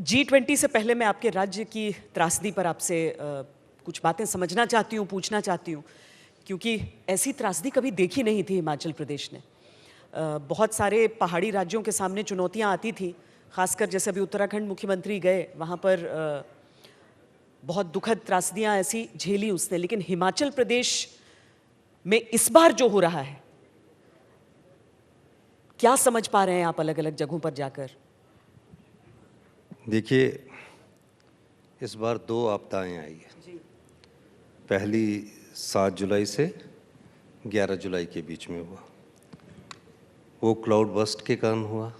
G20 से पहले मैं आपके राज्य की त्रासदी पर आपसे कुछ बातें समझना चाहती हूँ, पूछना चाहती हूँ, क्योंकि ऐसी त्रासदी कभी देखी नहीं थी हिमाचल प्रदेश ने। बहुत सारे पहाड़ी राज्यों के सामने चुनौतियाँ आती थी, खासकर जैसे अभी उत्तराखंड मुख्यमंत्री गए, वहाँ पर बहुत दुखद त्रासदियाँ ऐसी झेली उसने, लेकिन हिमाचल प्रदेश में इस बार जो हो रहा है, क्या समझ पा रहे हैं आप अलग-अलग जगहों पर जाकर? देखिए, इस बार 2 आपदाएँ आई हैं। जी। पहली 7 जुलाई से 11 जुलाई के बीच में हुआ। वो क्लाउड बर्स्ट के कारण हुआ।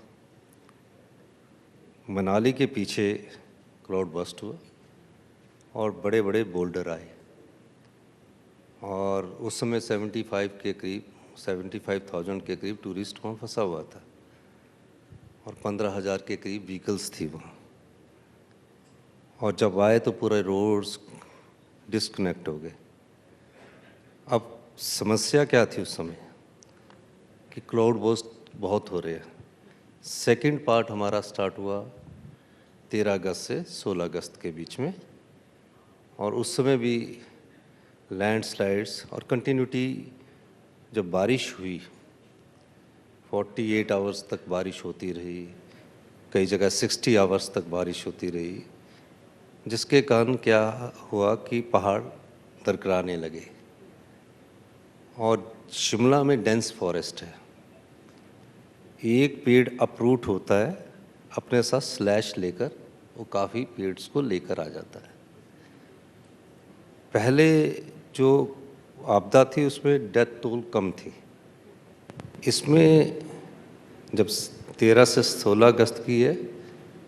मनाली के पीछे क्लाउड बर्स्ट हुआ और बड़े-बड़े बोल्डर आए और उस समय 75,000 के करीब टूरिस्ट वहाँ फँसा हुआ था और 15,000 के करीब व्हीकल्स थी वहाँ। और जब आए तो पूरे रोड्स डिस्कनेक्ट हो गए। अब समस्या क्या थी उस समय कि क्लाउड बर्स्ट बहुत हो रहे हैं। सेकंड पार्ट हमारा स्टार्ट हुआ 13 अगस्त से 16 अगस्त के बीच में और उस समय भी लैंडस्लाइड्स और कंटिन्यूटी जब बारिश हुई 48 आवर्स तक बारिश होती रही, कई जगह 60 आवर्स तक बारिश होती रही, जिसके कारण क्या हुआ कि पहाड़ दरकराने लगे। और शिमला में डेंस फॉरेस्ट है, एक पेड़ अपरूट होता है, अपने साथ स्लैश लेकर वो काफ़ी पेड्स को लेकर आ जाता है। पहले जो आपदा थी उसमें डेथ टोल कम थी, इसमें जब 13 से 16 अगस्त की है,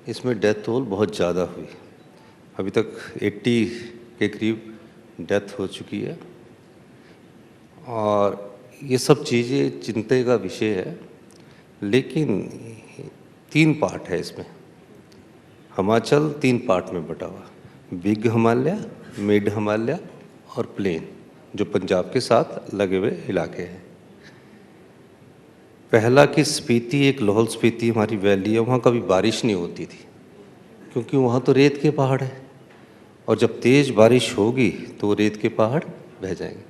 इसमें डेथ टोल बहुत ज़्यादा हुई। अभी तक 80 के करीब डेथ हो चुकी है और ये सब चीज़ें चिंता का विषय है। लेकिन 3 पार्ट है इसमें। हिमाचल 3 पार्ट में बटा हुआ, बिग हिमालय, मिड हिमालय और प्लेन, जो पंजाब के साथ लगे हुए इलाके हैं। पहला कि स्पीति, एक लाहौल स्पीति हमारी वैली है, वहाँ कभी बारिश नहीं होती थी क्योंकि वहाँ तो रेत के पहाड़ है और जब तेज़ बारिश होगी तो रेत के पहाड़ बह जाएंगे।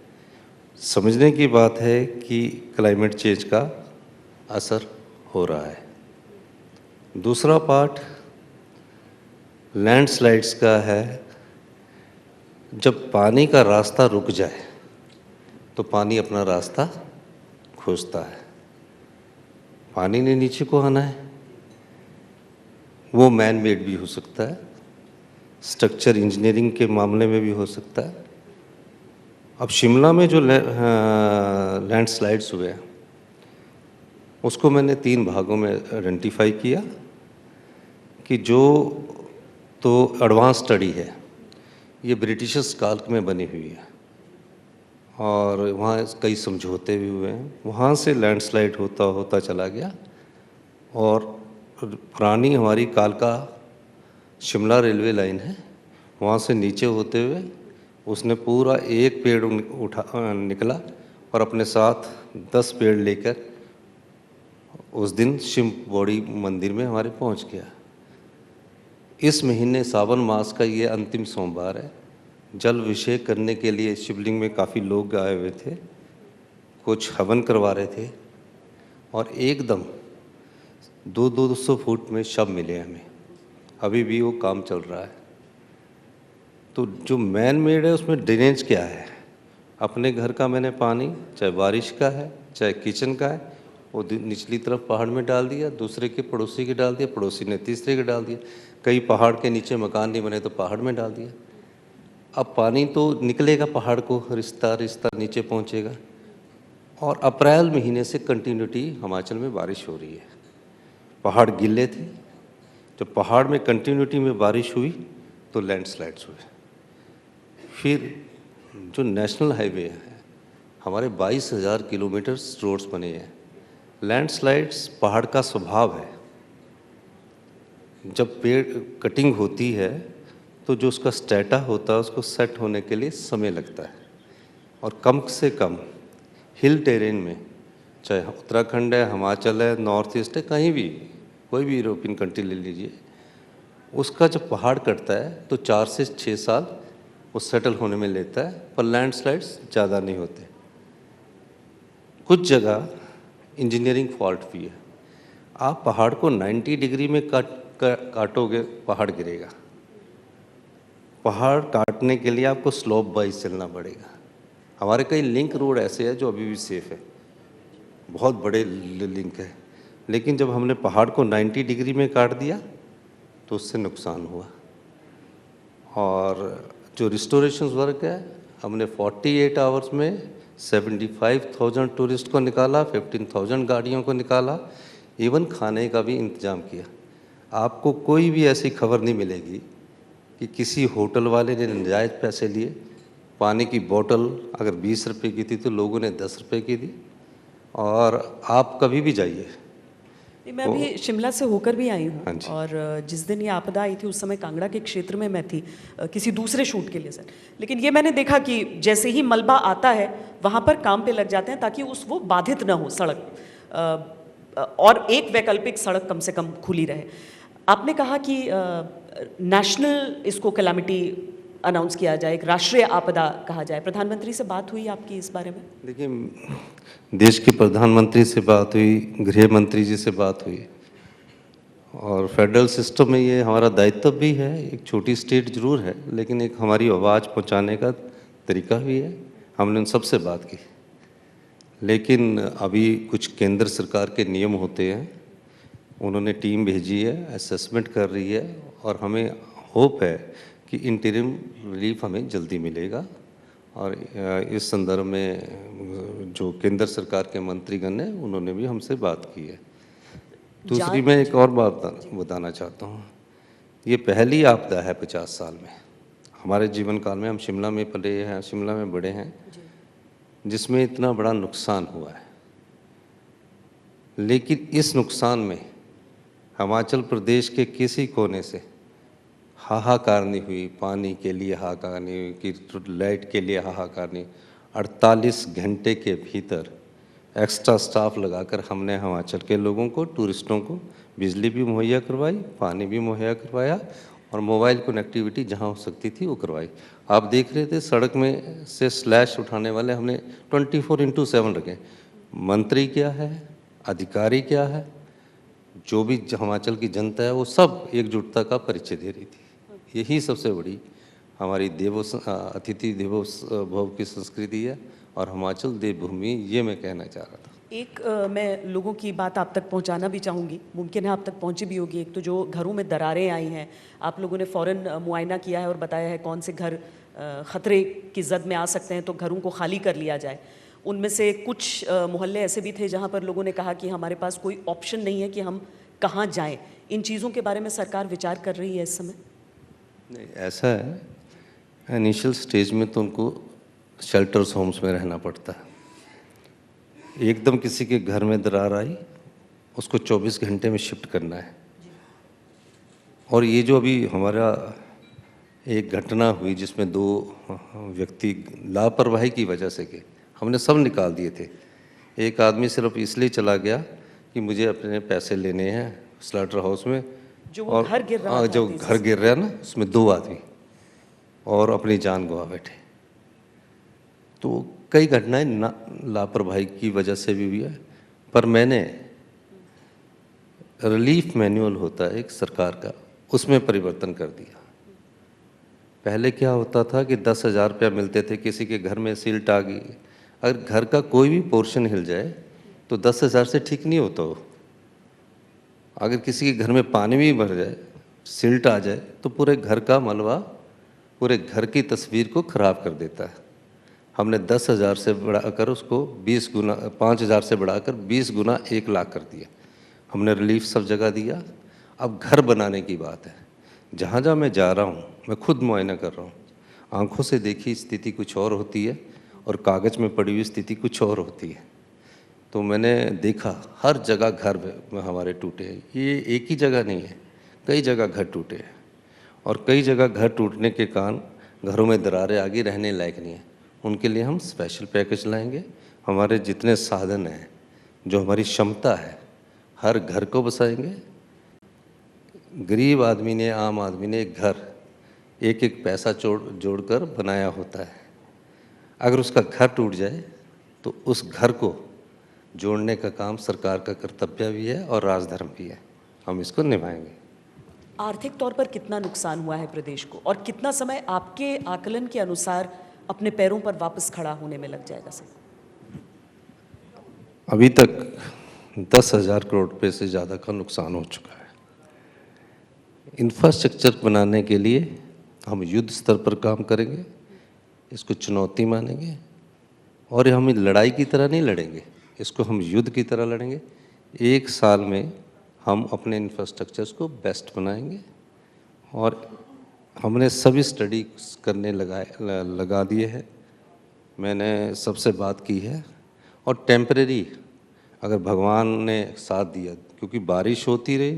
समझने की बात है कि क्लाइमेट चेंज का असर हो रहा है। दूसरा पार्ट लैंडस्लाइड्स का है। जब पानी का रास्ता रुक जाए तो पानी अपना रास्ता खोजता है। पानी ने नीचे को आना है, वो मैन मेड भी हो सकता है, स्ट्रक्चर इंजीनियरिंग के मामले में भी हो सकता है। अब शिमला में जो लैंडस्लाइड्स हुए हैं उसको मैंने 3 भागों में आइडेंटिफाई किया कि जो तो एडवांस स्टडी है, ये ब्रिटिशर्स काल में बनी हुई है और वहाँ कई समझौते भी हुए हैं। वहाँ से लैंडस्लाइड होता होता चला गया और पुरानी हमारी कालका शिमला रेलवे लाइन है, वहाँ से नीचे होते हुए उसने पूरा एक पेड़ निकला और अपने साथ 10 पेड़ लेकर उस दिन शिव बॉडी मंदिर में हमारे पहुँच गया। इस महीने सावन मास का ये अंतिम सोमवार है। जल अभिषेक करने के लिए शिवलिंग में काफ़ी लोग आए हुए थे, कुछ हवन करवा रहे थे और एकदम 200 फुट में शव मिले हमें। अभी भी वो काम चल रहा है। तो जो मैन मेड है उसमें ड्रेनेज क्या है? अपने घर का मैंने पानी, चाहे बारिश का है चाहे किचन का है, वो निचली तरफ पहाड़ में डाल दिया, दूसरे के पड़ोसी के डाल दिया, पड़ोसी ने तीसरे के डाल दिया, कई पहाड़ के नीचे मकान नहीं बने तो पहाड़ में डाल दिया। अब पानी तो निकलेगा पहाड़ को, रिश्ता रिश्ता नीचे पहुंचेगा। और अप्रैल महीने से कंटिन्यूटी हिमाचल में बारिश हो रही है। पहाड़ गिले थे, जब पहाड़ में कंटिन्यूटी में बारिश हुई तो लैंडस्लाइड्स हुए। फिर जो नेशनल हाईवे है, हमारे 22,000 किलोमीटर रोड्स बने हैं। लैंडस्लाइड्स पहाड़ का स्वभाव है, जब पेड़ कटिंग होती है तो जो उसका स्टेटा होता है उसको सेट होने के लिए समय लगता है और कम से कम हिल टेरेन में, चाहे उत्तराखंड है, हिमाचल है, नॉर्थ ईस्ट है, कहीं भी कोई भी यूरोपियन कंट्री ले लीजिए, उसका जब पहाड़ कटता है तो 4 से 6 साल वो सेटल होने में लेता है, पर लैंडस्लाइड्स ज़्यादा नहीं होते। कुछ जगह इंजीनियरिंग फॉल्ट भी है। आप पहाड़ को 90 डिग्री में काटोगे, पहाड़ गिरेगा। पहाड़ काटने के लिए आपको स्लोप वाइज चलना पड़ेगा। हमारे कई लिंक रोड ऐसे हैं जो अभी भी सेफ है, बहुत बड़े लिंक है, लेकिन जब हमने पहाड़ को 90 डिग्री में काट दिया तो उससे नुकसान हुआ। और जो रिस्टोरेशन वर्क है, हमने 48 आवर्स में 75,000 टूरिस्ट को निकाला, 15,000 गाड़ियों को निकाला, इवन खाने का भी इंतज़ाम किया। आपको कोई भी ऐसी खबर नहीं मिलेगी कि किसी होटल वाले ने नाजायज़ पैसे लिए। पानी की बोतल अगर 20 रुपए की थी तो लोगों ने 10 रुपए की दी। और आप कभी भी जाइए। नहीं, मैं भी शिमला से होकर भी आई हाँ हूँ जी। और जिस दिन ये आपदा आई थी उस समय कांगड़ा के क्षेत्र में मैं थी किसी दूसरे शूट के लिए सर। लेकिन ये मैंने देखा कि जैसे ही मलबा आता है वहाँ पर काम पे लग जाते हैं ताकि वो बाधित ना हो सड़क, और एक वैकल्पिक सड़क कम से कम खुली रहे। आपने कहा कि नेशनल इसको कैलामिटी अनाउंस किया जाए, एक राष्ट्रीय आपदा कहा जाए। प्रधानमंत्री से बात हुई आपकी इस बारे में? देखिए, देश के प्रधानमंत्री से बात हुई, गृह मंत्री जी से बात हुई, और फेडरल सिस्टम में ये हमारा दायित्व भी है। एक छोटी स्टेट जरूर है, लेकिन एक हमारी आवाज़ पहुंचाने का तरीका भी है। हमने उन सबसे बात की, लेकिन अभी कुछ केंद्र सरकार के नियम होते हैं, उन्होंने टीम भेजी है, असेसमेंट कर रही है, और हमें होप है कि इंटरिम रिलीफ हमें जल्दी मिलेगा। और इस संदर्भ में जो केंद्र सरकार के मंत्रीगण हैं उन्होंने भी हमसे बात की है। दूसरी मैं एक और बात बताना चाहता हूँ। ये पहली आपदा है 50 साल में हमारे जीवन काल में। हम शिमला में पले हैं, शिमला में बड़े हैं, जिसमें इतना बड़ा नुकसान हुआ है। लेकिन इस नुकसान में हिमाचल प्रदेश के किसी कोने से हाहाकार नहीं हुई। पानी के लिए हाहाकार नहीं हुई, कि लाइट के लिए हाहाकार नहीं। 48 घंटे के भीतर एक्स्ट्रा स्टाफ लगाकर हमने हिमाचल के लोगों को, टूरिस्टों को बिजली भी मुहैया करवाई, पानी भी मुहैया करवाया, और मोबाइल कनेक्टिविटी जहां हो सकती थी वो करवाई। आप देख रहे थे सड़क में से स्लैश उठाने वाले हमने 24/7 रखे। मंत्री क्या है, अधिकारी क्या है, जो भी हिमाचल की जनता है, वो सब एकजुटता का परिचय दे रही थी। यही सबसे बड़ी हमारी अतिथि देवो भव की संस्कृति है, और हिमाचल देवभूमि, ये मैं कहना चाह रहा था। एक मैं लोगों की बात आप तक पहुंचाना भी चाहूँगी, मुमकिन है आप तक पहुंची भी होगी। एक तो जो घरों में दरारें आई हैं, आप लोगों ने फ़ौरन मुआयना किया है और बताया है कौन से घर ख़तरे की जद में आ सकते हैं, तो घरों को खाली कर लिया जाए। उनमें से कुछ मोहल्ले ऐसे भी थे जहाँ पर लोगों ने कहा कि हमारे पास कोई ऑप्शन नहीं है कि हम कहाँ जाएँ। इन चीज़ों के बारे में सरकार विचार कर रही है इस समय? नहीं, ऐसा है, इनिशियल स्टेज में तो उनको शेल्टर्स होम्स में रहना पड़ता है। एकदम किसी के घर में दरार आई, उसको 24 घंटे में शिफ्ट करना है। और ये जो अभी हमारा एक घटना हुई जिसमें 2 व्यक्ति लापरवाही की वजह से के हमने सब निकाल दिए थे। एक आदमी सिर्फ इसलिए चला गया कि मुझे अपने पैसे लेने हैं स्लाटर हाउस में, जो घर गिर रहा था, जो घर गिर रहा है ना, उसमें 2 आदमी और अपनी जान गंवा बैठे। तो कई घटनाएं लापरवाही की वजह से भी हुई है। पर मैंने रिलीफ मैनुअल होता है एक सरकार का, उसमें परिवर्तन कर दिया। पहले क्या होता था कि 10,000 रुपया मिलते थे, किसी के घर में सिल्ट आ गई, अगर घर का कोई भी पोर्शन हिल जाए तो 10,000 से ठीक नहीं होता हो। अगर किसी के घर में पानी भी भर जाए, सिल्ट आ जाए, तो पूरे घर का मलबा पूरे घर की तस्वीर को खराब कर देता है। हमने 10,000 से बढ़ाकर उसको 20 गुना, 5,000 से बढ़ाकर 20 गुना 1 लाख कर दिया। हमने रिलीफ सब जगह दिया। अब घर बनाने की बात है। जहाँ जहाँ मैं जा रहा हूँ, मैं खुद मुआयना कर रहा हूँ। आंखों से देखी स्थिति कुछ और होती है और कागज़ में पड़ी हुई स्थिति कुछ और होती है। तो मैंने देखा हर जगह घर हमारे टूटे हैं। ये एक ही जगह नहीं है, कई जगह घर टूटे हैं, और कई जगह घर टूटने के कारण घरों में दरारें आ गई, रहने लायक नहीं है। उनके लिए हम स्पेशल पैकेज लाएंगे। हमारे जितने साधन हैं, जो हमारी क्षमता है, हर घर को बसाएंगे। गरीब आदमी ने, आम आदमी ने एक घर एक एक पैसा जोड़कर बनाया होता है। अगर उसका घर टूट जाए तो उस घर को जोड़ने का काम सरकार का कर्तव्य भी है और राजधर्म भी है। हम इसको निभाएंगे। आर्थिक तौर पर कितना नुकसान हुआ है प्रदेश को और कितना समय आपके आकलन के अनुसार अपने पैरों पर वापस खड़ा होने में लग जाएगा सर? अभी तक 10,000 करोड़ रुपए से ज़्यादा का नुकसान हो चुका है। इंफ्रास्ट्रक्चर बनाने के लिए हम युद्ध स्तर पर काम करेंगे, इसको चुनौती मानेंगे और हम लड़ाई की तरह नहीं लड़ेंगे, इसको हम युद्ध की तरह लड़ेंगे। 1 साल में हम अपने इंफ्रास्ट्रक्चर्स को बेस्ट बनाएंगे और हमने सभी स्टडी करने लगा दिए हैं। मैंने सबसे बात की है और टेम्परेरी अगर भगवान ने साथ दिया, क्योंकि बारिश होती रही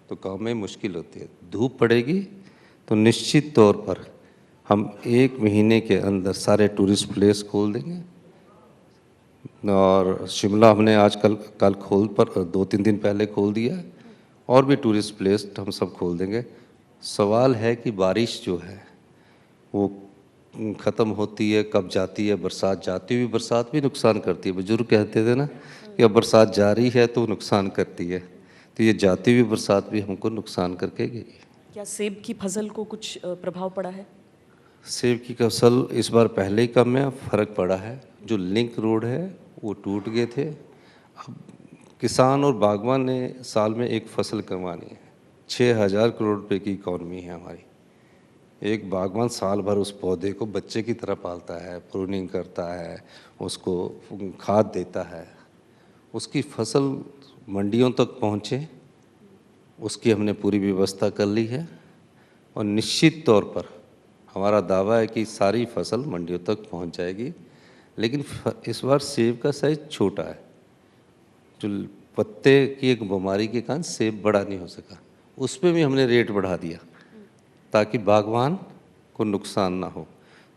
तो काम में मुश्किल होती है, धूप पड़ेगी तो निश्चित तौर पर हम 1 महीने के अंदर सारे टूरिस्ट प्लेस खोल देंगे। और शिमला हमने कल 2-3 दिन पहले खोल दिया और भी टूरिस्ट प्लेस हम सब खोल देंगे। सवाल है कि बारिश जो है वो ख़त्म होती है, कब जाती है। बरसात जाती हुई बरसात भी नुकसान करती है। बुजुर्ग कहते थे ना कि अब बरसात जा रही है तो नुकसान करती है, तो ये जाती हुई बरसात भी हमको नुकसान करके गई। क्या सेब की फसल को कुछ प्रभाव पड़ा है? सेब की फसल इस बार पहले ही कम है, फ़र्क पड़ा है। जो लिंक रोड है वो टूट गए थे। अब किसान और बागवान ने साल में एक फसल कमानी है। 6,000 करोड़ रुपए की इकॉनमी है हमारी। एक बागवान साल भर उस पौधे को बच्चे की तरह पालता है, प्रूनिंग करता है, उसको खाद देता है, उसकी फसल मंडियों तक पहुँचे, उसकी हमने पूरी व्यवस्था कर ली है और निश्चित तौर पर हमारा दावा है कि सारी फसल मंडियों तक पहुंच जाएगी। लेकिन इस बार सेब का साइज़ छोटा है। जो पत्ते की एक बीमारी के कारण सेब बड़ा नहीं हो सका, उस पर भी हमने रेट बढ़ा दिया ताकि बागवान को नुकसान ना हो।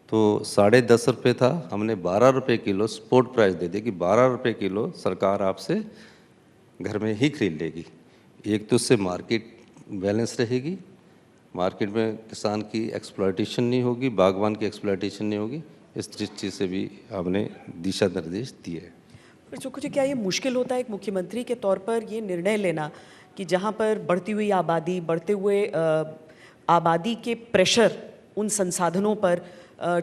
तो 10.5 रुपये था, हमने 12 रुपये किलो स्पॉट प्राइस दे दिया कि 12 रुपये किलो सरकार आपसे घर में ही खरीद लेगी। एक तो उससे मार्केट बैलेंस रहेगी, मार्केट में किसान की एक्सप्लॉयटेशन नहीं होगी, बागवान की एक्सप्लॉयटेशन नहीं होगी। इस दृष्टि से भी हमने दिशा निर्देश दिए हैं। पर जो कुछ क्या ये मुश्किल होता है एक मुख्यमंत्री के तौर पर ये निर्णय लेना कि जहाँ पर बढ़ती हुई आबादी, बढ़ते हुए आबादी के प्रेशर उन संसाधनों पर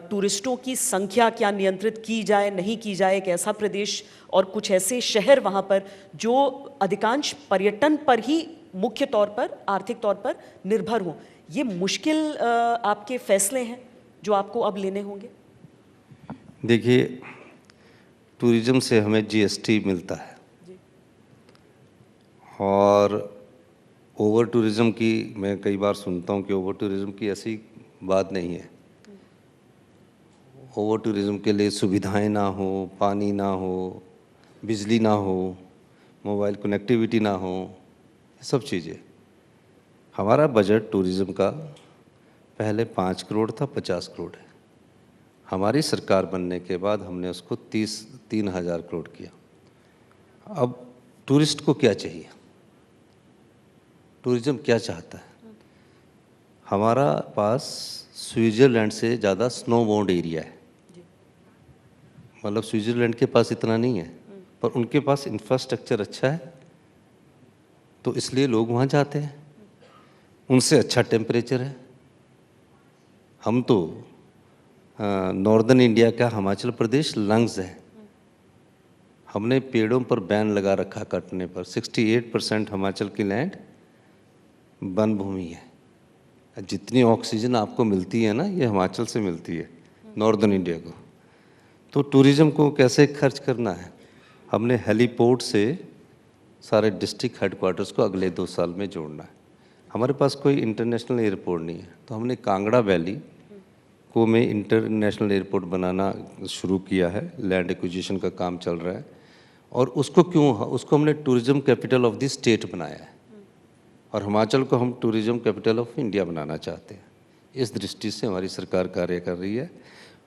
टूरिस्टों की संख्या क्या नियंत्रित की जाए, नहीं की जाए, एक ऐसा प्रदेश और कुछ ऐसे शहर वहाँ पर जो अधिकांश पर्यटन पर ही मुख्य तौर पर, आर्थिक तौर पर निर्भर हों। ये मुश्किल आपके फैसले हैं जो आपको अब लेने होंगे? देखिए, टूरिज्म से हमें जीएसटी मिलता है और ओवर टूरिज्म की मैं कई बार सुनता हूँ कि ओवर टूरिज्म की ऐसी बात नहीं है। ओवर टूरिज्म के लिए सुविधाएं ना हो, पानी ना हो, बिजली ना हो, मोबाइल कनेक्टिविटी ना हो, सब चीज़ें। हमारा बजट टूरिज्म का पहले 5 करोड़ था, 50 करोड़ है। हमारी सरकार बनने के बाद हमने उसको 3,000 करोड़ किया। अब टूरिस्ट को क्या चाहिए, टूरिज्म क्या चाहता है? हमारा पास स्विट्ज़रलैंड से ज़्यादा स्नो बाउंड एरिया है। मतलब स्विट्ज़रलैंड के पास इतना नहीं है, पर उनके पास इंफ्रास्ट्रक्चर अच्छा है, तो इसलिए लोग वहाँ जाते हैं। उनसे अच्छा टेम्परेचर है। हम तो नॉर्दर्न इंडिया का हिमाचल प्रदेश लंग्स है। हमने पेड़ों पर बैन लगा रखा कटने पर। 68% हिमाचल की लैंड वन भूमि है। जितनी ऑक्सीजन आपको मिलती है ना, ये हिमाचल से मिलती है नॉर्दर्न इंडिया को। तो टूरिज्म को कैसे खर्च करना है, हमने हेलीपोर्ट से सारे डिस्ट्रिक्ट हेडक्वार्टर्स को अगले 2 साल में जोड़ना है। हमारे पास कोई इंटरनेशनल एयरपोर्ट नहीं है, तो हमने कांगड़ा वैली को में इंटरनेशनल एयरपोर्ट बनाना शुरू किया है। लैंड एक्विजिशन का काम चल रहा है और उसको हमने tourism capital of the state बनाया है और हिमाचल को हम टूरिज्म कैपिटल ऑफ इंडिया बनाना चाहते हैं। इस दृष्टि से हमारी सरकार कार्य कर रही है।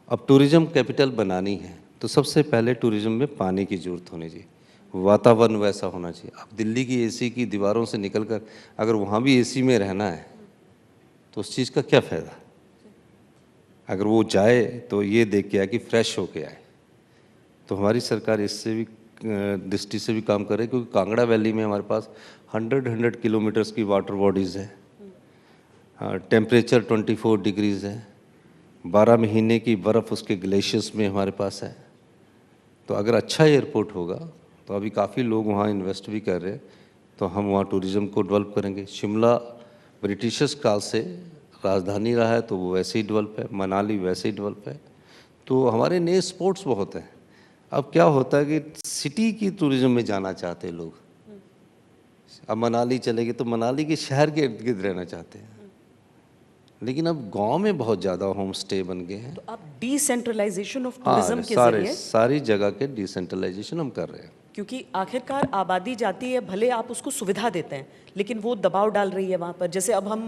अब टूरिज्म कैपिटल बनानी है तो सबसे पहले टूरिज्म में पानी की ज़रूरत होनी चाहिए। वातावरण वैसा होना चाहिए। अब दिल्ली की एसी की दीवारों से निकलकर अगर वहाँ भी एसी में रहना है तो उस चीज़ का क्या फ़ायदा? अगर वो जाए तो ये देख के आए कि फ्रेश होके आए। तो हमारी सरकार इससे भी दृष्टि से भी काम करे, क्योंकि कांगड़ा वैली में हमारे पास 100 किलोमीटर्स की वाटर बॉडीज़ है, टेम्परेचर 24 डिग्रीज़ है, 12 महीने की बर्फ़ उसके ग्लेशियर्स में हमारे पास है। तो अगर अच्छा एयरपोर्ट होगा तो अभी काफ़ी लोग वहाँ इन्वेस्ट भी कर रहे हैं, तो हम वहाँ टूरिज़्म को डेवलप करेंगे। शिमला ब्रिटिशर्स काल से राजधानी रहा है तो वो वैसे ही डेवलप है, मनाली वैसे ही डेवलप है। तो हमारे नए स्पॉट्स बहुत हैं। अब क्या होता है कि सिटी की टूरिज़्म में जाना चाहते हैं लोग। अब मनाली चले गए तो मनाली के शहर के इर्द गिर्द रहना चाहते हैं, लेकिन अब गांव में बहुत ज़्यादा होम स्टे बन गए हैं। तो आप डिसेंट्रलाइजेशन ऑफ हाँ, टूरिज्म के जरिए, सारी जगह के डिसेंट्रलाइजेशन हम कर रहे हैं। क्योंकि आखिरकार आबादी जाती है, भले आप उसको सुविधा देते हैं लेकिन वो दबाव डाल रही है वहाँ पर। जैसे अब हम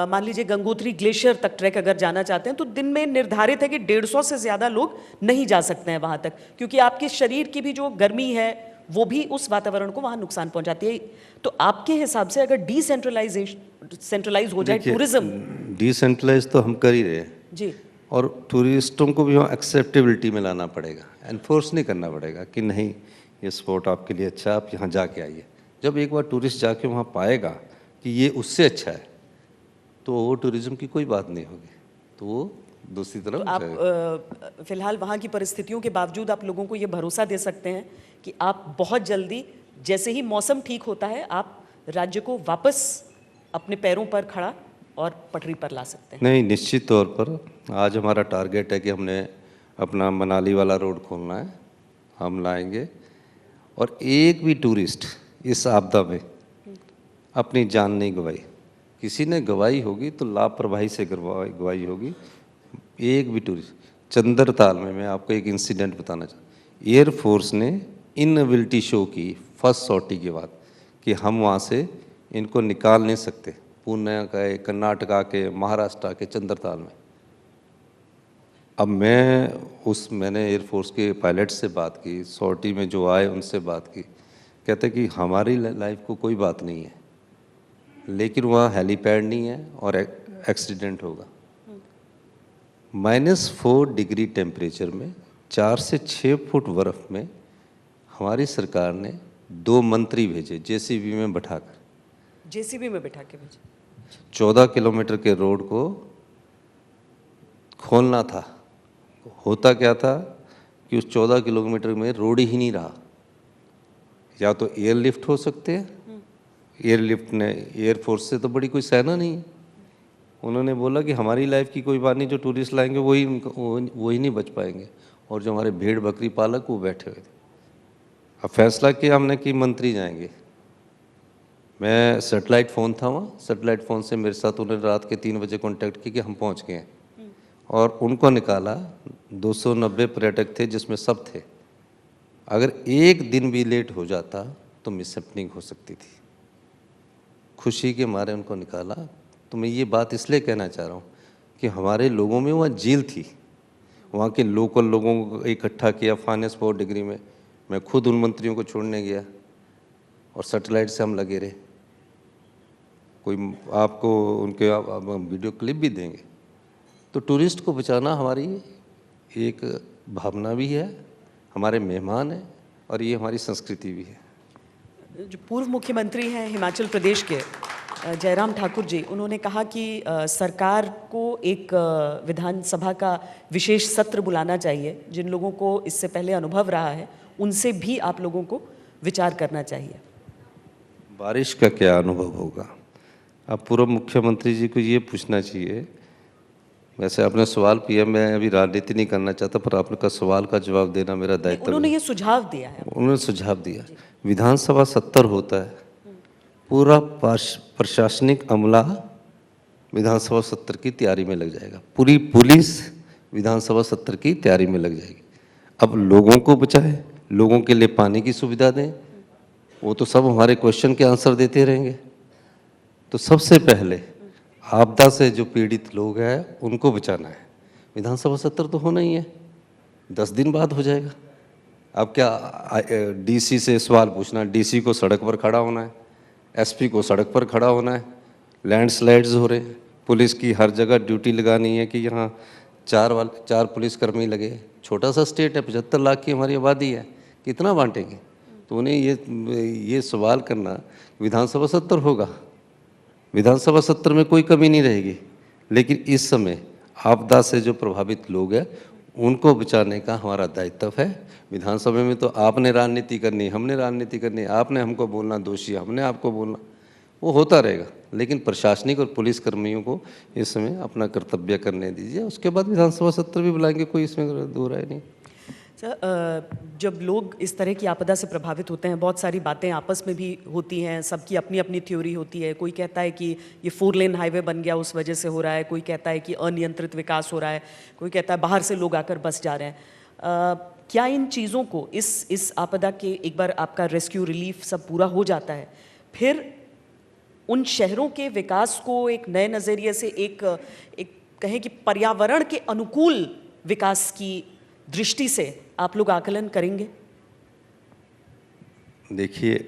मान लीजिए गंगोत्री ग्लेशियर तक ट्रैक अगर जाना चाहते हैं तो दिन में निर्धारित है कि 150 से ज़्यादा लोग नहीं जा सकते हैं वहाँ तक, क्योंकि आपके शरीर की भी जो गर्मी है वो भी उस वातावरण को वहाँ नुकसान पहुँचाती है। तो आपके हिसाब से अगर सेंट्रलाइज हो जाए टूरिज्म। डिसेंट्रलाइज तो हम कर ही रहे हैं जी। और टूरिस्टों को भी वहाँ एक्सेप्टेबिलिटी में लाना पड़ेगा, एनफोर्स नहीं करना पड़ेगा कि नहीं ये स्पॉट आपके लिए अच्छा है, आप यहाँ जाके आइए। जब एक बार टूरिस्ट जाके वहाँ पाएगा कि ये उससे अच्छा है तो वो टूरिज्म की कोई बात नहीं होगी, तो वो दूसरी तरफ तो आप फिलहाल वहाँ की परिस्थितियों के बावजूद आप लोगों को ये भरोसा दे सकते हैं कि आप बहुत जल्दी, जैसे ही मौसम ठीक होता है, आप राज्य को वापस अपने पैरों पर खड़ा और पटरी पर ला सकते हैं? नहीं, निश्चित तौर पर आज हमारा टारगेट है कि हमने अपना मनाली वाला रोड खोलना है, हम लाएंगे। और एक भी टूरिस्ट इस आपदा में अपनी जान नहीं गंवाई। किसी ने गंवाई होगी तो लापरवाही से गंवाई होगी। एक भी टूरिस्ट, चंद्रताल में मैं आपको एक इंसिडेंट बताना चाहता। एयरफोर्स ने इनएबिलिटी शो की फर्स्ट सॉर्टी के बाद कि हम वहाँ से इनको निकाल नहीं सकते, पुणे के, कर्नाटका के, महाराष्ट्र के चंद्रताल में। अब मैंने एयरफोर्स के पायलट से बात की, सॉर्टी में जो आए उनसे बात की, कहते कि हमारी लाइफ को कोई बात नहीं है, लेकिन वहाँ हेलीपैड नहीं है और एक्सीडेंट होगा। -4 डिग्री टेम्परेचर में 4 से 6 फुट बर्फ़ में हमारी सरकार ने 2 मंत्री भेजे जेसीबी में बैठाकर। जेसीबी में बैठा के भेजे। 14 किलोमीटर के रोड को खोलना था। होता क्या था कि उस 14 किलोमीटर में रोड ही नहीं रहा। या तो एयरलिफ्ट हो सकते हैं, एयरलिफ्ट ने, एयरफोर्स से तो बड़ी कोई सेना नहीं है। उन्होंने बोला कि हमारी लाइफ की कोई बात नहीं, जो टूरिस्ट लाएंगे वही नहीं बच पाएंगे, और जो हमारे भेड़ बकरी पालक वो बैठे हुए थे। अब फैसला किया हमने कि मंत्री जाएंगे। मैं सेटेलाइट फ़ोन था वहाँ, सेटेलाइट फ़ोन से मेरे साथ उन्होंने रात के 3 बजे कॉन्टैक्ट की कि हम पहुँच गए हैं, और उनको निकाला। 290 पर्यटक थे जिसमें सब थे। अगर एक दिन भी लेट हो जाता तो मिसहैपनिंग हो सकती थी। खुशी के मारे उनको निकाला। तो मैं ये बात इसलिए कहना चाह रहा हूँ कि हमारे लोगों में वहाँ झील थी, वहाँ के लोकल लोगों को इकट्ठा किया -4 डिग्री में। मैं खुद उन मंत्रियों को छोड़ने गया और सैटेलाइट से हम लगे रहे। कोई आपको उनके वीडियो क्लिप भी देंगे। तो टूरिस्ट को बचाना हमारी एक भावना भी है, हमारे मेहमान हैं, और ये हमारी संस्कृति भी है। जो पूर्व मुख्यमंत्री हैं हिमाचल प्रदेश के जयराम ठाकुर जी, उन्होंने कहा कि सरकार को एक विधानसभा का विशेष सत्र बुलाना चाहिए। जिन लोगों को इससे पहले अनुभव रहा है उनसे भी आप लोगों को विचार करना चाहिए। बारिश का क्या अनुभव होगा? अब पूर्व मुख्यमंत्री जी को ये पूछना चाहिए। वैसे आपने सवाल किया, मैं अभी राजनीति नहीं करना चाहता, पर आपका सवाल का जवाब देना मेरा दायित्व है। उन्होंने ये सुझाव दिया है। उन्होंने सुझाव दिया, विधानसभा सत्र होता है, पूरा प्रशासनिक अमला विधानसभा सत्र की तैयारी में लग जाएगा, पूरी पुलिस विधानसभा सत्र की तैयारी में लग जाएगी। अब लोगों को बचाए, लोगों के लिए पानी की सुविधा दें, वो तो सब हमारे क्वेश्चन के आंसर देते रहेंगे। तो सबसे पहले आपदा से जो पीड़ित लोग हैं उनको बचाना है। विधानसभा सत्र तो होना ही है, 10 दिन बाद हो जाएगा। अब क्या डीसी से सवाल पूछना, डीसी को सड़क पर खड़ा होना है, एसपी को सड़क पर खड़ा होना है, लैंडस्लाइड्स हो रहे हैं, पुलिस की हर जगह ड्यूटी लगानी है कि यहाँ 4 पुलिसकर्मी लगे। छोटा सा स्टेट है, 75 लाख की हमारी आबादी है, कितना बांटेंगे? तो उन्हें ये सवाल करना, विधानसभा सत्र होगा, विधानसभा सत्र में कोई कमी नहीं रहेगी, लेकिन इस समय आपदा से जो प्रभावित लोग हैं उनको बचाने का हमारा दायित्व है। विधानसभा में तो आपने राजनीति करनी, हमने राजनीति करनी, आपने हमको बोलना दोषी, हमने आपको बोलना, वो होता रहेगा। लेकिन प्रशासनिक और पुलिस कर्मियों को इस समय अपना कर्तव्य करने दीजिए, उसके बाद विधानसभा सत्र भी बुलाएंगे, कोई इसमें दो राय नहीं। सर, जब लोग इस तरह की आपदा से प्रभावित होते हैं, बहुत सारी बातें आपस में भी होती हैं, सबकी अपनी अपनी थ्योरी होती है। कोई कहता है कि ये 4 लेन हाईवे बन गया उस वजह से हो रहा है, कोई कहता है कि अनियंत्रित विकास हो रहा है, कोई कहता है बाहर से लोग आकर बस जा रहे हैं। क्या इन चीज़ों को, इस आपदा के एक बार आपका रेस्क्यू रिलीफ सब पूरा हो जाता है, फिर उन शहरों के विकास को एक नए नज़रिए से एक कहें कि पर्यावरण के अनुकूल विकास की दृष्टि से आप लोग आकलन करेंगे? देखिए,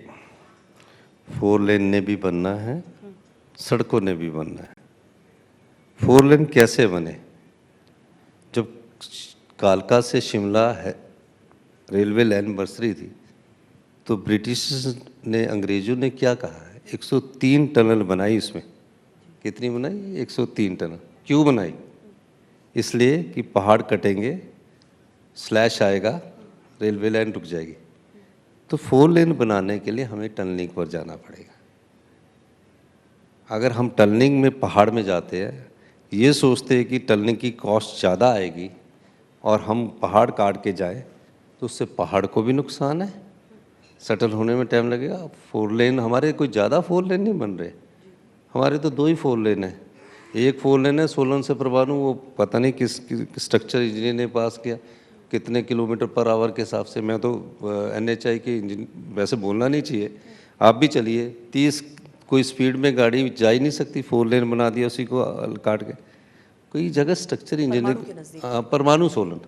4 लेन ने भी बनना है, सड़कों ने भी बनना है। 4 लेन कैसे बने? जब कालका से शिमला है रेलवे लाइन बरसरी थी, तो ब्रिटिश ने, अंग्रेजों ने क्या कहा है, 103 टनल बनाई। इसमें कितनी बनाई? 103 टनल। क्यों बनाई? इसलिए कि पहाड़ कटेंगे, स्लैश आएगा, रेलवे लाइन रुक जाएगी। तो 4 लेन बनाने के लिए हमें टनलिंग पर जाना पड़ेगा। अगर हम टनलिंग में पहाड़ में जाते हैं, ये सोचते हैं कि टनलिंग की कॉस्ट ज़्यादा आएगी और हम पहाड़ काट के जाएं, तो उससे पहाड़ को भी नुकसान है, सेटल होने में टाइम लगेगा। 4 लेन हमारे कोई ज़्यादा 4 लेन नहीं बन रहे, हमारे तो 2 ही 4 लेन है। एक 4 लेन है सोलन से परवाणु, वो पता नहीं किस स्ट्रक्चर इंजीनियर ने पास किया, कितने किलोमीटर पर आवर के हिसाब से। मैं तो NHI के वैसे बोलना नहीं चाहिए, आप भी चलिए, 30 कोई स्पीड में गाड़ी जा ही नहीं सकती, 4 लेन बना दिया उसी को काट के। कोई जगह स्ट्रक्चर इंजीनियरिंग, परमाणु सोलन,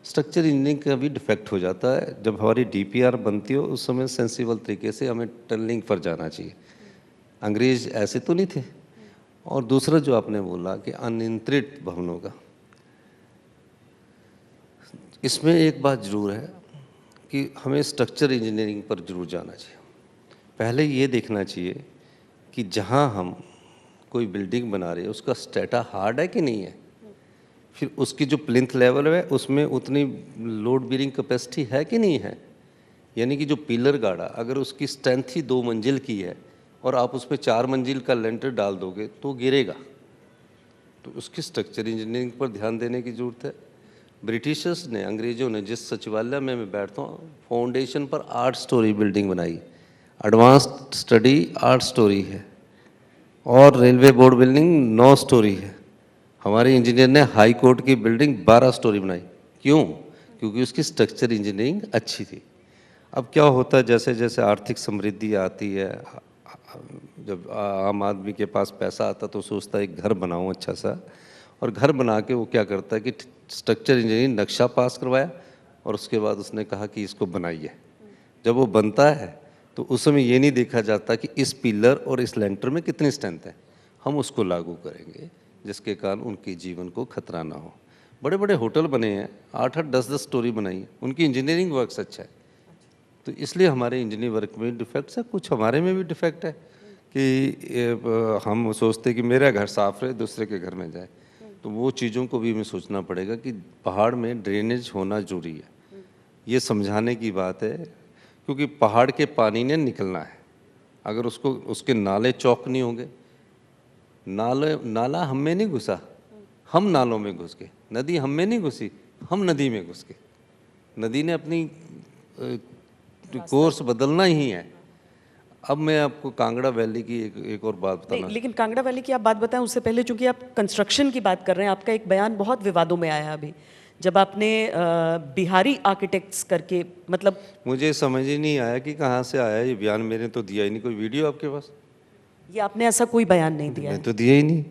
स्ट्रक्चर इंजीनियरिंग का भी डिफेक्ट हो जाता है। जब हमारी DPR बनती हो उस समय सेंसिबल तरीके से हमें टनलिंग पर जाना चाहिए। अंग्रेज ऐसे तो नहीं थे। और दूसरा जो आपने बोला कि अनियंत्रित भवनों का, इसमें एक बात ज़रूर है कि हमें स्ट्रक्चर इंजीनियरिंग पर जरूर जाना चाहिए। पहले ये देखना चाहिए कि जहाँ हम कोई बिल्डिंग बना रहे हैं उसका स्टेटा हार्ड है कि नहीं है, फिर उसकी जो प्लिंथ लेवल है उसमें उतनी लोड बीरिंग कैपेसिटी है कि नहीं है। यानी कि जो पिलर गाड़ा, अगर उसकी स्ट्रेंथ ही 2 मंजिल की है और आप उसमें 4 मंजिल का लेंटर डाल दोगे तो गिरेगा। तो उसकी स्ट्रक्चर इंजीनियरिंग पर ध्यान देने की ज़रूरत है। ब्रिटिशर्स ने, अंग्रेज़ों ने, जिस सचिवालय में मैं बैठता हूँ, फाउंडेशन पर 8 स्टोरी बिल्डिंग बनाई, एडवांस्ड स्टडी 8 स्टोरी है, और रेलवे बोर्ड बिल्डिंग 9 स्टोरी है। हमारे इंजीनियर ने हाई कोर्ट की बिल्डिंग 12 स्टोरी बनाई। क्यों? क्योंकि उसकी स्ट्रक्चर इंजीनियरिंग अच्छी थी। अब क्या होता है, जैसे जैसे आर्थिक समृद्धि आती है, जब आम आदमी के पास पैसा आता तो सोचता है एक घर बनाऊं अच्छा सा, और घर बना के वो क्या करता है कि स्ट्रक्चर इंजीनियरिंग नक्शा पास करवाया और उसके बाद उसने कहा कि इसको बनाइए। जब वो बनता है तो उस समय ये नहीं देखा जाता कि इस पिलर और इस लेंटर में कितनी स्ट्रेंथ है, हम उसको लागू करेंगे जिसके कारण उनके जीवन को खतरा ना हो। बड़े बड़े होटल बने हैं, 8-8, 10-10 स्टोरी बनाई है, उनकी इंजीनियरिंग वर्क्स अच्छा है। तो इसलिए हमारे इंजीनियरिंग वर्क में डिफेक्ट्स है, कुछ हमारे में भी डिफेक्ट है कि हम सोचते कि मेरा घर साफ रहे, दूसरे के घर में जाए। तो वो चीज़ों को भी हमें सोचना पड़ेगा कि पहाड़ में ड्रेनेज होना जरूरी है। ये समझाने की बात है, क्योंकि पहाड़ के पानी ने निकलना है। अगर उसके नाले चौक नहीं होंगे, नाला हम में नहीं घुसा, हम नालों में घुस गए, नदी हम में नहीं घुसी, हम नदी में घुस गए। नदी ने अपनी कोर्स बदलना ही है। अब मैं आपको कांगड़ा वैली की एक और बात बताना। लेकिन कांगड़ा वैली की आप बात बताएं उससे पहले, चूंकि आप कंस्ट्रक्शन की बात कर रहे हैं, आपका एक बयान बहुत विवादों में आया अभी, जब आपने बिहारी आर्किटेक्ट्स करके, मतलब मुझे समझ ही नहीं आया कि कहाँ से आया ये बयान। मैंने तो दिया ही नहीं। कोई वीडियो आपके पास? ये आपने ऐसा कोई बयान नहीं दिया मैं है। तो दिया ही नहीं।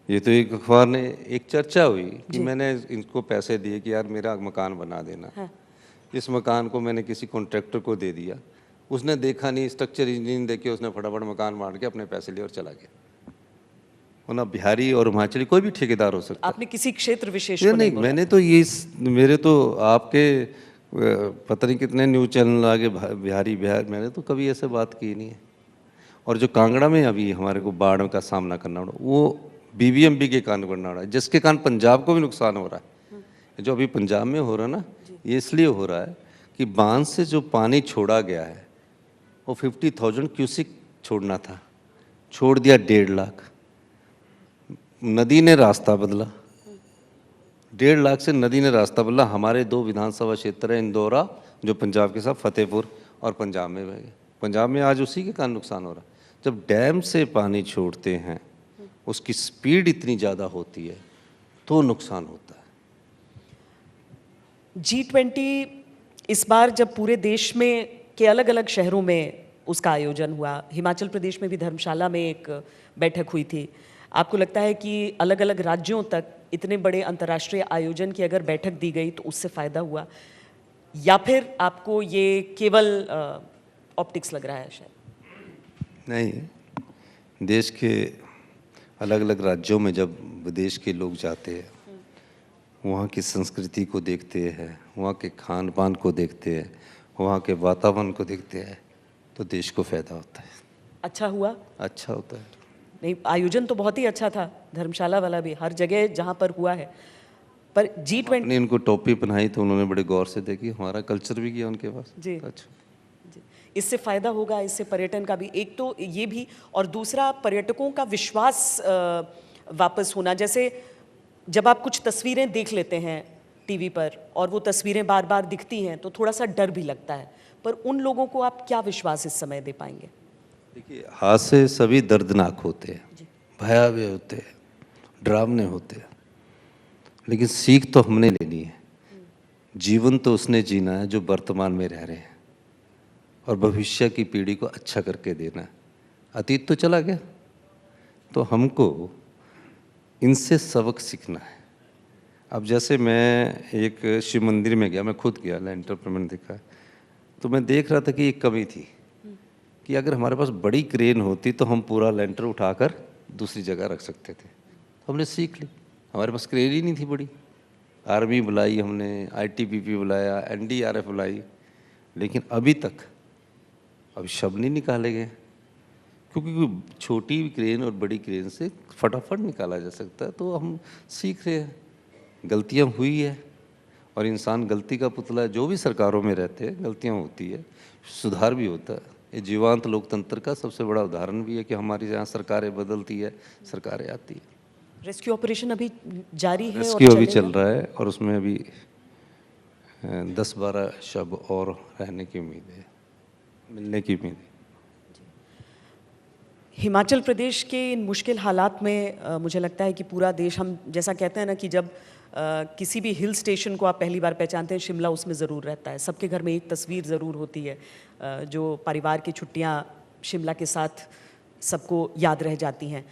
ये तो एक अखबार ने, एक चर्चा हुई कि मैंने इनको पैसे दिए कि यार मेरा मकान बना देना। हाँ। इस मकान को मैंने किसी कॉन्ट्रैक्टर को दे दिया, उसने देखा नहीं, स्ट्रक्चर इंजीनियरिंग देखे, उसने फटाफट मकान मार के अपने पैसे लिए और चला गया। वो ना बिहारी और हिमाचली कोई भी ठेकेदार हो सकता है। आपने किसी क्षेत्र विशेष ये को नहीं, नहीं बोला। मैंने तो ये मेरे तो आपके पता नहीं कितने न्यूज़ चैनल आगे बिहार, मैंने तो कभी ऐसे बात की नहीं है। और जो कांगड़ा में अभी हमारे को बाढ़ का सामना करना पड़ा, वो बीबीएमबी के कारण करना पड़ा है, जिसके कारण पंजाब को भी नुकसान हो रहा है। जो अभी पंजाब में हो रहा है ना, ये इसलिए हो रहा है कि बांध से जो पानी छोड़ा गया है वो 50,000 क्यूसिक छोड़ना था, छोड़ दिया 1.5 लाख। नदी ने रास्ता बदला, 1.5 लाख से नदी ने रास्ता बदला। हमारे 2 विधानसभा क्षेत्र है, इंदौरा जो पंजाब के साथ, फतेहपुर, और पंजाब में बह गए। पंजाब में आज उसी के कारण नुकसान हो रहा है। जब डैम से पानी छोड़ते हैं, उसकी स्पीड इतनी ज़्यादा होती है तो नुकसान होता है। G20 इस बार जब पूरे देश में के अलग अलग शहरों में उसका आयोजन हुआ, हिमाचल प्रदेश में भी धर्मशाला में एक बैठक हुई थी, आपको लगता है कि अलग अलग राज्यों तक इतने बड़े अंतर्राष्ट्रीय आयोजन की अगर बैठक दी गई तो उससे फ़ायदा हुआ, या फिर आपको ये केवल ऑप्टिक्स लग रहा है शायद? नहीं, देश के अलग अलग राज्यों में जब विदेश के लोग जाते हैं, वहाँ की संस्कृति को देखते हैं, वहाँ के खान पान को देखते हैं, वहाँ के वातावरण को देखते हैं, तो देश को फ़ायदा होता है। अच्छा हुआ? अच्छा होता है। नहीं, आयोजन तो बहुत ही अच्छा था, धर्मशाला वाला भी, हर जगह जहाँ पर हुआ है। पर G20 ने इनको टोपी पहनाई तो उन्होंने बड़े गौर से देखी, हमारा कल्चर भी किया उनके पास। जी। अच्छा, जी। इससे फ़ायदा होगा, इससे पर्यटन का भी, एक तो ये भी, और दूसरा पर्यटकों का विश्वास वापस होना। जैसे जब आप कुछ तस्वीरें देख लेते हैं टीवी पर और वो तस्वीरें बार बार दिखती हैं तो थोड़ा सा डर भी लगता है, पर उन लोगों को आप क्या विश्वास इस समय दे पाएंगे? देखिए, हादसे सभी दर्दनाक होते हैं, भयावह होते हैं, डरावने होते हैं, लेकिन सीख तो हमने लेनी है। जीवन तो उसने जीना है जो वर्तमान में रह रहे हैं, और भविष्य की पीढ़ी को अच्छा करके देना है। अतीत तो चला गया, तो हमको इनसे सबक सीखना है। अब जैसे मैं एक शिव मंदिर में गया, मैं खुद गया, लेंटर पर मैंने देखा, तो मैं देख रहा था कि एक कमी थी कि अगर हमारे पास बड़ी क्रेन होती तो हम पूरा लेंटर उठाकर दूसरी जगह रख सकते थे। तो हमने सीख ली, हमारे पास क्रेन ही नहीं थी बड़ी। आर्मी बुलाई हमने, आईटीबीपी बुलाया, एनडीआरएफ बुलाई, लेकिन अभी तक अभी शव नहीं निकाले गए, क्योंकि छोटी क्रेन और बड़ी क्रेन से फटाफट निकाला जा सकता है। तो हम सीख रहे हैं, गलतियां हुई है, और इंसान गलती का पुतला है। जो भी सरकारों में रहते हैं गलतियां होती है, सुधार भी होता है। ये जीवांत लोकतंत्र का सबसे बड़ा उदाहरण भी है कि हमारी यहाँ सरकारें बदलती है, सरकारें आती है। रेस्क्यू ऑपरेशन अभी जारी है और रेस्क्यू अभी चलेगा? चल रहा है, और उसमें अभी 10-12 शव और रहने की उम्मीद है, मिलने की उम्मीद है। हिमाचल प्रदेश के इन मुश्किल हालात में मुझे लगता है कि पूरा देश, हम जैसा कहते हैं ना कि जब किसी भी हिल स्टेशन को आप पहली बार पहचानते हैं, शिमला उसमें ज़रूर रहता है। सबके घर में एक तस्वीर ज़रूर होती है, जो परिवार की छुट्टियां शिमला के साथ सबको याद रह जाती हैं।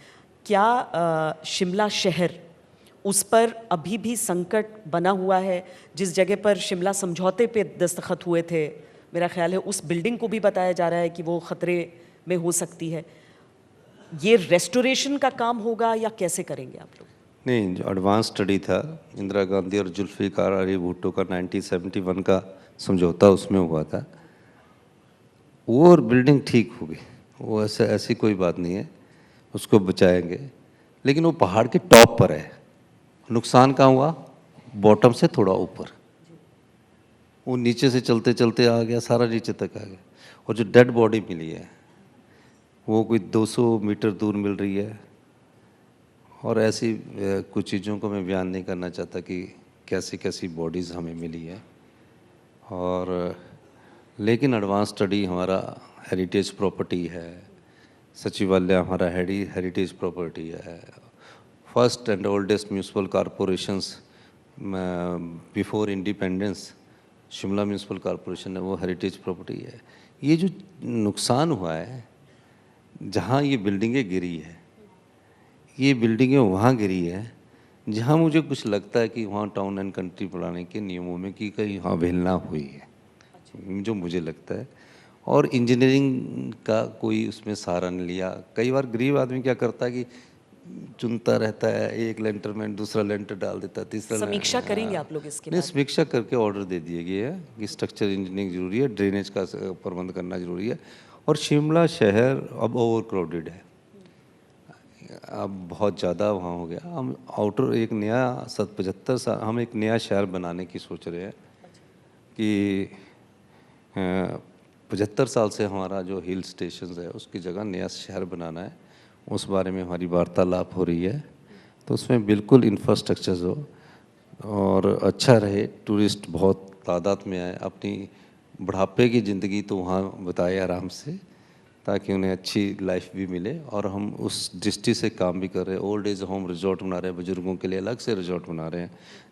क्या शिमला शहर, उस पर अभी भी संकट बना हुआ है? जिस जगह पर शिमला समझौते पे दस्तखत हुए थे, मेरा ख्याल है उस बिल्डिंग को भी बताया जा रहा है कि वो ख़तरे में हो सकती है। ये रेस्टोरेशन का काम होगा या कैसे करेंगे आप लोग? नहीं, जो एडवांस स्टडी था इंदिरा गांधी और जुल्फिकार अली भुट्टो का 1971 का समझौता, उसमें हुआ था, वो और बिल्डिंग ठीक होगी, वो ऐसी कोई बात नहीं है, उसको बचाएंगे। लेकिन वो पहाड़ के टॉप पर है, नुकसान कहाँ हुआ? बॉटम से थोड़ा ऊपर, वो नीचे से चलते चलते आ गया, सारा नीचे तक आ गया। और जो डेड बॉडी मिली है वो कोई 200 मीटर दूर मिल रही है। और ऐसी कुछ चीज़ों को मैं बयान नहीं करना चाहता कि कैसी कैसी बॉडीज़ हमें मिली है। और लेकिन एडवांस स्टडी हमारा हेरिटेज प्रॉपर्टी है, सचिवालय हमारा हेरिटेज प्रॉपर्टी है। First and oldest municipal corporations before independence Shimla municipal corporation है, वो हेरिटेज प्रॉपर्टी है। ये जो नुकसान हुआ है, जहाँ ये बिल्डिंगें गिरी है, ये बिल्डिंगें वहाँ गिरी है जहाँ मुझे कुछ लगता है कि वहाँ टाउन एंड कंट्री बनाने के नियमों में कि कहीं अवहेलना हुई है, जो मुझे लगता है। और इंजीनियरिंग का कोई उसमें सहारा नहीं लिया। कई बार गरीब आदमी क्या करता है कि चुनता रहता है, एक लेंटर में दूसरा लेंटर डाल देता है, तीसरा समीक्षा करेंगे आप लोग इसके नहीं, बाद? समीक्षा करके ऑर्डर दे दिए गए हैं कि स्ट्रक्चर इंजीनियरिंग जरूरी है, ड्रेनेज का प्रबंध करना जरूरी है। और शिमला शहर अब ओवर क्राउडेड है, अब बहुत ज़्यादा वहाँ हो गया। हम आउटर एक नया 75 साल हम एक नया शहर बनाने की सोच रहे हैं कि 75 साल से हमारा जो हिल स्टेशन है उसकी जगह नया शहर बनाना है। उस बारे में हमारी वार्तालाप हो रही है। तो उसमें बिल्कुल इंफ्रास्ट्रक्चर हो और अच्छा रहे, टूरिस्ट बहुत तादाद में आए, अपनी बुढ़ापे की ज़िंदगी तो वहाँ बिताए आराम से, ताकि उन्हें अच्छी लाइफ भी मिले। और हम उस दृष्टि से काम भी कर रहे हैं। ओल्ड एज होम रिजॉर्ट बना रहे हैं, बुजुर्गों के लिए अलग से रिजॉर्ट बना रहे हैं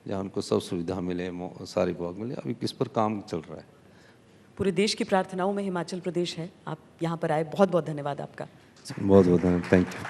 जहाँ उनको सब सुविधा मिले, सारी बाग मिले। अभी किस पर काम चल रहा है। पूरे देश की प्रार्थनाओं में हिमाचल प्रदेश है। आप यहाँ पर आए, बहुत बहुत धन्यवाद आपका। बहुत बहुत धन्यवाद, थैंक यू।